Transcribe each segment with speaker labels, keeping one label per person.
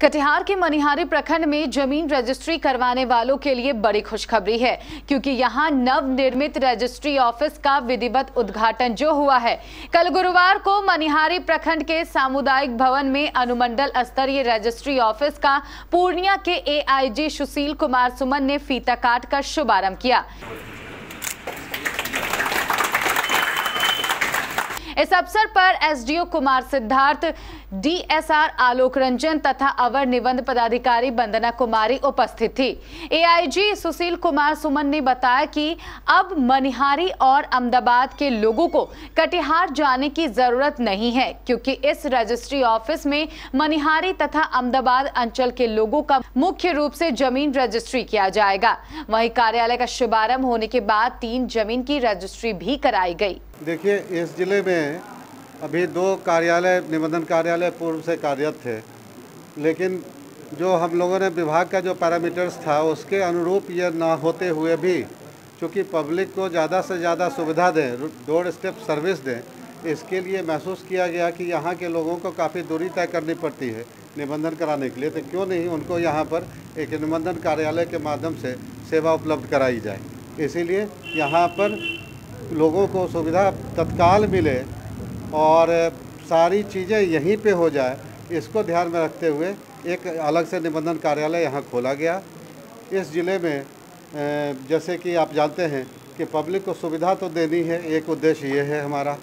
Speaker 1: कटिहार के मनिहारी प्रखंड में जमीन रजिस्ट्री करवाने वालों के लिए बड़ी खुशखबरी है, क्योंकि यहां नवनिर्मित रजिस्ट्री ऑफिस का विधिवत उद्घाटन जो हुआ है। कल गुरुवार को मनिहारी प्रखंड के सामुदायिक भवन में अनुमंडल स्तरीय रजिस्ट्री ऑफिस का पूर्णिया के एआईजी सुशील कुमार सुमन ने फीता काट कर शुभारंभ किया। इस अवसर पर एसडीओ कुमार सिद्धार्थ, डीएसआर आलोक रंजन तथा अवर निबंध पदाधिकारी वंदना कुमारी उपस्थित थी। एआईजी सुशील कुमार सुमन ने बताया कि अब मनिहारी और अहमदाबाद के लोगों को कटिहार जाने की जरूरत नहीं है, क्योंकि इस रजिस्ट्री ऑफिस में मनिहारी तथा अहमदाबाद अंचल के लोगों का मुख्य रूप से जमीन रजिस्ट्री किया जाएगा। वहीं कार्यालय का शुभारंभ होने के बाद 3 जमीन की रजिस्ट्री भी कराई गई।
Speaker 2: देखिए, इस जिले में अभी 2 कार्यालय, निबंधन कार्यालय पूर्व से कार्यरत थे, लेकिन जो हम लोगों ने विभाग का जो पैरामीटर्स था उसके अनुरूप ये ना होते हुए भी, चूँकि पब्लिक को ज़्यादा से ज़्यादा सुविधा दें, डोर स्टेप सर्विस दें, इसके लिए महसूस किया गया कि यहाँ के लोगों को काफ़ी दूरी तय करनी पड़ती है निबंधन कराने के लिए, तो क्यों नहीं उनको यहाँ पर एक निबंधन कार्यालय के माध्यम से सेवा उपलब्ध कराई जाए। इसीलिए यहाँ पर लोगों को सुविधा तत्काल मिले और सारी चीज़ें यहीं पे हो जाए, इसको ध्यान में रखते हुए एक अलग से निबंधन कार्यालय यहाँ खोला गया। इस ज़िले में जैसे कि आप जानते हैं कि पब्लिक को सुविधा तो देनी है, एक उद्देश्य ये है हमारा।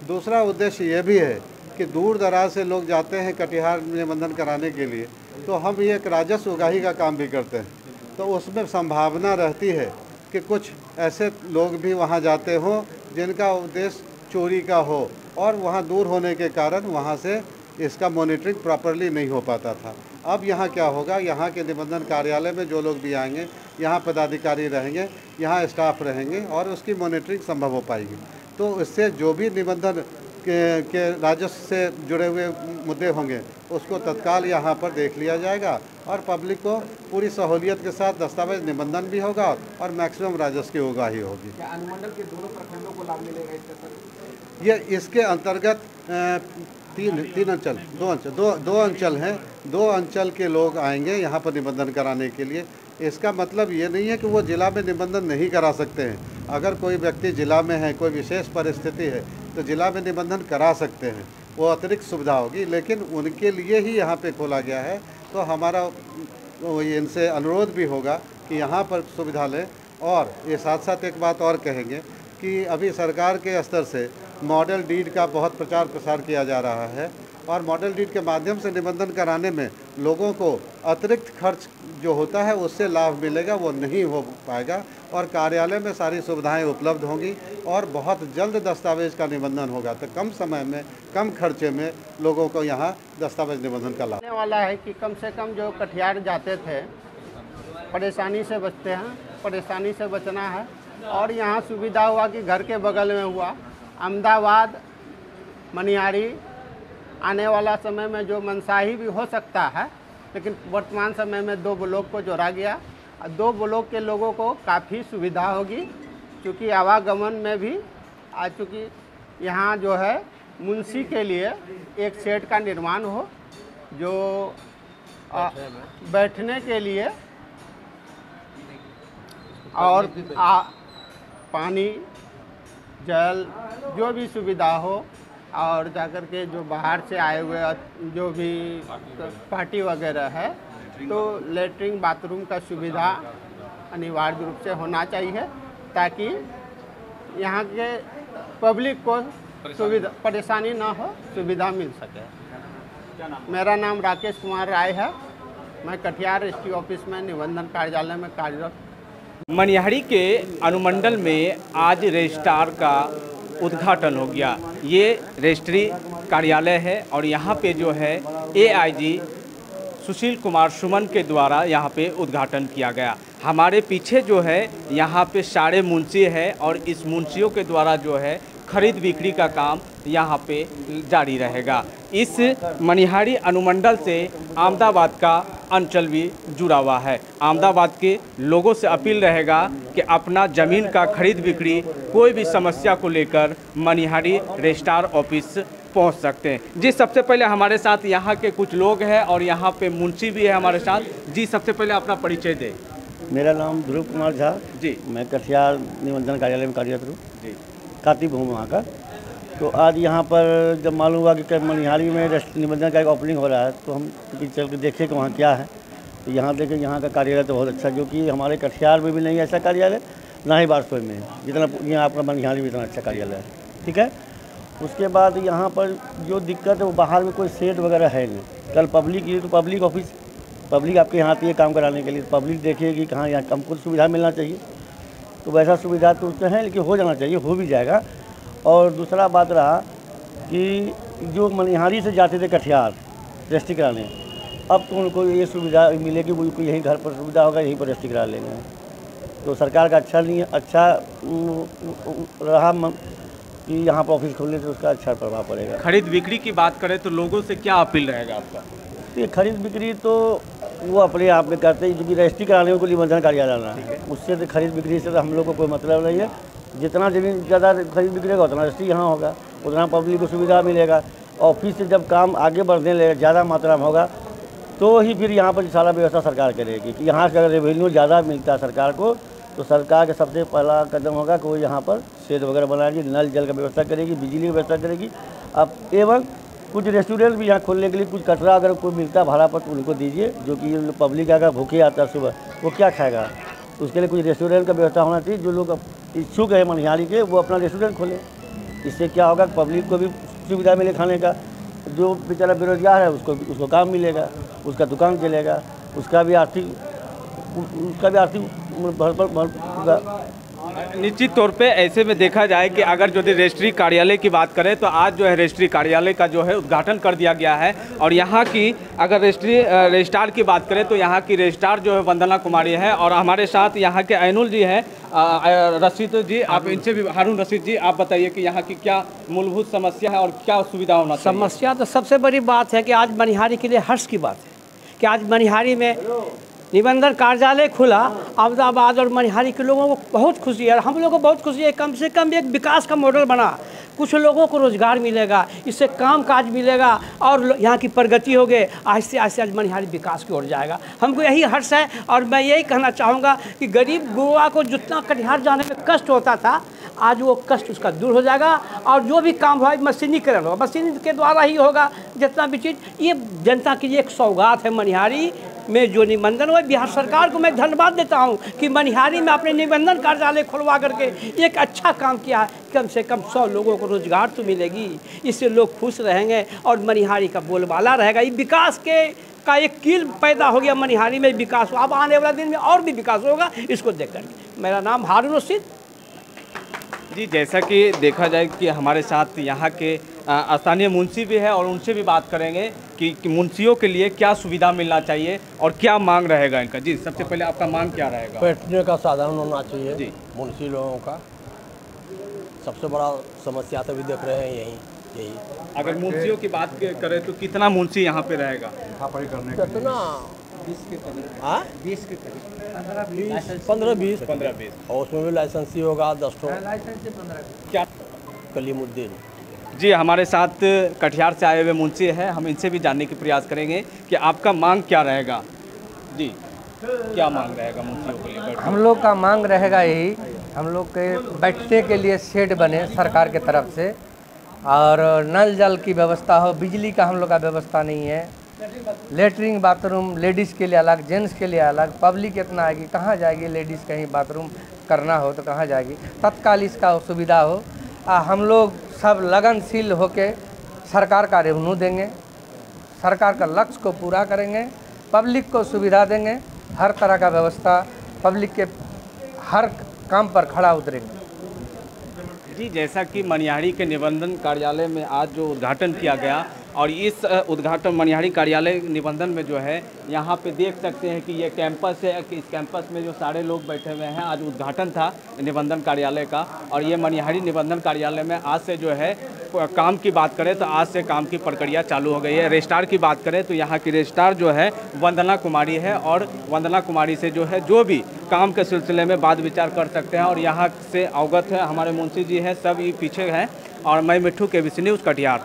Speaker 2: दूसरा उद्देश्य ये भी है कि दूर दराज से लोग जाते हैं कटिहार निबंधन कराने के लिए, तो हम ये एक राजस्व उगाही का काम भी करते हैं, तो उसमें संभावना रहती है कि कुछ ऐसे लोग भी वहाँ जाते हों जिनका उद्देश्य चोरी का हो, और वहाँ दूर होने के कारण वहाँ से इसका मॉनिटरिंग प्रॉपरली नहीं हो पाता था। अब यहाँ क्या होगा, यहाँ के निबंधन कार्यालय में जो लोग भी आएंगे, यहाँ पदाधिकारी रहेंगे, यहाँ स्टाफ रहेंगे और उसकी मॉनिटरिंग संभव हो पाएगी। तो इससे जो भी निबंधन के राजस्व से जुड़े हुए मुद्दे होंगे उसको तत्काल यहाँ पर देख लिया जाएगा और पब्लिक को पूरी सहूलियत के साथ दस्तावेज निबंधन भी होगा और मैक्सिमम राजस्व की उगाही होगी।
Speaker 3: क्या अनुमंडल के दोनों प्रखंडों को लाभ मिलेगा इसके अंतर्गत?
Speaker 2: ये इसके अंतर्गत 2 अंचल हैं, 2 अंचल के लोग आएंगे यहाँ पर निबंधन कराने के लिए। इसका मतलब ये नहीं है कि वो जिला में निबंधन नहीं करा सकते हैं। अगर कोई व्यक्ति जिला में है, कोई विशेष परिस्थिति है, तो जिला में निबंधन करा सकते हैं, वो अतिरिक्त सुविधा होगी, लेकिन उनके लिए ही यहाँ पे खोला गया है। तो हमारा इनसे अनुरोध भी होगा कि यहाँ पर सुविधा लें। और ये साथ साथ एक बात और कहेंगे कि अभी सरकार के स्तर से मॉडल डीड का बहुत प्रचार प्रसार किया जा रहा है, और मॉडल डीड के माध्यम से निबंधन कराने में लोगों को अतिरिक्त खर्च जो होता है उससे लाभ मिलेगा, वो नहीं हो पाएगा, और कार्यालय में सारी सुविधाएं उपलब्ध होंगी और बहुत जल्द दस्तावेज का निबंधन होगा। तो कम समय में, कम खर्चे में लोगों को यहाँ दस्तावेज निबंधन का लाभ
Speaker 3: वाला है कि कम से कम जो कटिहार जाते थे परेशानी से बचते हैं, परेशानी से बचना है। और यहाँ सुविधा हुआ कि घर के बगल में हुआ, अहमदाबाद मनिहारी आने वाला समय में जो मनसाही भी हो सकता है, लेकिन वर्तमान समय में 2 ब्लॉक को जोड़ा गया। 2 ब्लॉक के लोगों को काफ़ी सुविधा होगी, क्योंकि आवागमन में भी आज चूँकि यहाँ जो है मुंशी के लिए एक शेड का निर्माण हो, जो बैठने के लिए और पानी जल जो भी सुविधा हो, और जाकर के जो बाहर से आए हुए जो भी पार्टी वगैरह है, तो लेटरिन बाथरूम का सुविधा अनिवार्य रूप से होना चाहिए, ताकि यहाँ के पब्लिक को सुविधा परेशानी ना हो, सुविधा मिल सके। मेरा नाम राकेश कुमार राय है, मैं कटिहार एसटी ऑफिस में निबंधन कार्यालय में कार्यरत।
Speaker 4: मनिहारी के अनुमंडल में आज रजिस्ट्रार का उद्घाटन हो गया। ये रजिस्ट्री कार्यालय है और यहाँ पे जो है एआईजी सुशील कुमार सुमन के द्वारा यहाँ पे उद्घाटन किया गया। हमारे पीछे जो है यहाँ पे सारे मुंशी हैं और इस मुंशियों के द्वारा जो है खरीद बिक्री का काम यहाँ पे जारी रहेगा। इस मनिहारी अनुमंडल से अहमदाबाद का अंचल भी जुड़ा हुआ है। अहमदाबाद के लोगों से अपील रहेगा कि अपना ज़मीन का खरीद बिक्री कोई भी समस्या को लेकर मनिहारी रजिस्ट्रार ऑफिस पहुंच सकते हैं। जी, सबसे पहले हमारे साथ यहाँ के कुछ लोग हैं और यहाँ पे मुंशी भी है हमारे साथ। जी, सबसे पहले अपना परिचय दें।
Speaker 5: मेरा नाम ध्रुव कुमार झा
Speaker 4: जी,
Speaker 5: मैं कटिहार निबंधन कार्यालय में कार्यरत हूँ।
Speaker 4: जी,
Speaker 5: कातिब हूँ वहाँ का। तो आज यहाँ पर जब मालूम हुआ कि मनिहारी में निबंधन का एक ओपनिंग हो रहा है तो हम चल के देखे कि वहाँ क्या है। तो यहाँ देखें, यहाँ का कार्यालय तो बहुत अच्छा, जो कि हमारे कटिहार में भी नहीं है ऐसा कार्यालय, ना ही बारसोई में है जितना यहाँ आपका मनिहारी में इतना अच्छा कार्यालय है। ठीक है। उसके बाद यहाँ पर जो दिक्कत है वो बाहर में कोई सेट वगैरह है नहीं। कल पब्लिक ये तो पब्लिक ऑफिस, पब्लिक आपके यहाँ आती है काम कराने के लिए, पब्लिक देखेगी कहाँ यहाँ हमको सुविधा मिलना चाहिए। तो वैसा सुविधा तो उसमें है, लेकिन हो जाना चाहिए, हो भी जाएगा। और दूसरा बात रहा कि जो मनिहारी से जाते थे कटिहार रजिस्ट्री कराने, अब तो उनको ये सुविधा मिलेगी, उनको यहीं घर पर सुविधा होगा, यहीं पर रजिस्ट्री करा लेंगे। तो सरकार का अच्छा नहीं है, अच्छा रहा कि यहाँ पर ऑफिस खोलने से उसका अच्छा प्रभाव पड़ेगा।
Speaker 4: खरीद बिक्री की बात करें तो लोगों से क्या अपील रहेगा आपका?
Speaker 5: ये खरीद बिक्री तो वो अपने आप में करते हैं, क्योंकि रजिस्ट्री कराने को निबंधन कार्यालय जाना है, उससे तो खरीद बिक्री से तो हम लोग को कोई मतलब नहीं है। जितना ज़मीन ज़्यादा खरीद बिक्री होगा उतना रजिस्ट्री यहाँ होगा, उतना पब्लिक को सुविधा मिलेगा। ऑफिस से जब काम आगे बढ़ने लगेगा, ज़्यादा मात्रा में होगा, तो ही फिर यहाँ पर सारा व्यवस्था सरकार करेगी। कि यहाँ से अगर रेवेन्यू ज़्यादा मिलता है सरकार को, तो सरकार का सबसे पहला कदम होगा कि वो यहाँ पर शेड वगैरह बनाएगी, नल जल का व्यवस्था करेगी, बिजली की व्यवस्था करेगी। अब एवं कुछ रेस्टोरेंट भी यहाँ खोलने के लिए कुछ कचरा अगर कोई मिलता है भाड़ा पर तो उनको दीजिए, जो कि पब्लिक अगर भूखे आता है सुबह वो क्या खाएगा। उसके लिए कुछ रेस्टोरेंट का व्यवस्था होना चाहिए। जो लोग इच्छुक है मनिहारी के वो अपना रेस्टोरेंट खोलें। इससे क्या होगा, पब्लिक को भी सुविधा मिले खाने का। जो बेचारा बेरोजगार है उसको काम मिलेगा, उसका दुकान चलेगा, उसका भी आर्थिक होगा।
Speaker 4: निश्चित तौर पे ऐसे में देखा जाए कि अगर जो रजिस्ट्री कार्यालय की बात करें तो आज जो है रजिस्ट्री कार्यालय का जो है उद्घाटन कर दिया गया है। और यहाँ की अगर रजिस्ट्रार की बात करें तो यहाँ की रजिस्ट्रार जो है वंदना कुमारी है। और हमारे साथ यहाँ के ऐनुल जी हैं, रशीद जी, आप इनसे भी, हारून रशीद जी, आप बताइए कि यहाँ की क्या मूलभूत समस्या है और क्या सुविधा होना चाहिए?
Speaker 6: समस्या तो सबसे बड़ी बात है कि आज मनिहारी के लिए हर्ष की बात है कि आज मनिहारी में निबंधन कार्यालय खुला। अहमदाबाद और मनिहारी के लोगों को बहुत खुशी है, हम लोगों को बहुत खुशी है। कम से कम एक विकास का मॉडल बना, कुछ लोगों को रोज़गार मिलेगा, इससे काम काज मिलेगा और यहाँ की प्रगति होगी। आहिस्ते आहिस्ते आज मनिहारी विकास की ओर जाएगा, हमको यही हर्ष है। और मैं यही कहना चाहूँगा कि गरीब गुरुआ को जितना कटिहार जाने में कष्ट होता था, आज वो कष्ट उसका दूर हो जाएगा। और जो भी काम हुआ मशीनीकरण होगा, मशीन के द्वारा ही होगा जितना भी चीज़। ये जनता की एक सौगात है मनिहारी में जो निबंधन हुआ। बिहार सरकार को मैं धन्यवाद देता हूं कि मनिहारी में अपने निबंधन कार्यालय खुलवा करके एक अच्छा काम किया है। कम से कम 100 लोगों को रोजगार तो मिलेगी, इससे लोग खुश रहेंगे और मनिहारी का बोलबाला रहेगा। ये विकास का एक कील पैदा हो गया, मनिहारी में विकास हो। अब आने वाला दिन में और भी विकास होगा, इसको देख करके। मेरा नाम हारून रशीद
Speaker 4: जी। जैसा कि देखा जाए कि हमारे साथ यहाँ के स्थानीय मुंशी भी है और उनसे भी बात करेंगे कि मुंशियों के लिए क्या सुविधा मिलना चाहिए और क्या मांग रहेगा इनका। जी, सबसे पहले आपका मांग क्या रहेगा?
Speaker 7: बैठने का साधन होना चाहिए
Speaker 4: जी।
Speaker 7: मुंशी लोगों का सबसे बड़ा समस्या तो भी देख रहे हैं यही।
Speaker 4: अगर मुंशियों की बात करें तो कितना मुंशी यहाँ पे रहेगा?
Speaker 7: कितना 15-20 और उसमें भी लाइसेंसी होगा 10
Speaker 4: क्या?
Speaker 7: कलीमुद्दीन
Speaker 4: जी, हमारे साथ कटिहार से आए हुए मुंशी हैं, हम इनसे भी जानने की प्रयास करेंगे कि आपका मांग क्या रहेगा। जी, क्या मांग रहेगा मुंशियों के लिए?
Speaker 8: हम लोग का मांग रहेगा यही, हम लोग के बैठने के लिए शेड बने सरकार के तरफ से, और नल जल की व्यवस्था हो। बिजली का हम लोग का व्यवस्था नहीं है। लेटरिन बाथरूम लेडीज़ के लिए अलग, जेंट्स के लिए अलग। पब्लिक इतना आएगी, कहाँ जाएगी लेडीज़? कहीं बाथरूम करना हो तो कहाँ जाएगी? तत्काल इसका सुविधा हो। हम लोग सब लगनशील होके सरकार का रेवेन्यू देंगे, सरकार का लक्ष्य को पूरा करेंगे, पब्लिक को सुविधा देंगे, हर तरह का व्यवस्था पब्लिक के हर काम पर खड़ा उतरेंगे।
Speaker 4: जी, जैसा कि मनिहारी के निबंधन कार्यालय में आज जो उद्घाटन किया गया और इस उद्घाटन मनिहारी कार्यालय निबंधन में जो है यहाँ पे देख सकते हैं कि ये कैंपस है कि इस कैंपस में जो सारे लोग बैठे हुए हैं। आज उद्घाटन था निबंधन कार्यालय का और ये मनिहारी निबंधन कार्यालय में आज से जो है काम की बात करें तो आज से काम की प्रक्रिया चालू हो गई है। रजिस्ट्रार की बात करें तो यहाँ की रजिस्ट्रार जो है वंदना कुमारी है और वंदना कुमारी से जो है जो भी काम के सिलसिले में बात विचार कर सकते हैं और यहाँ से अवगत है। हमारे मुंशी जी हैं, सब ये पीछे हैं और मैं मिट्ठू KBC न्यूज़ कटिहार।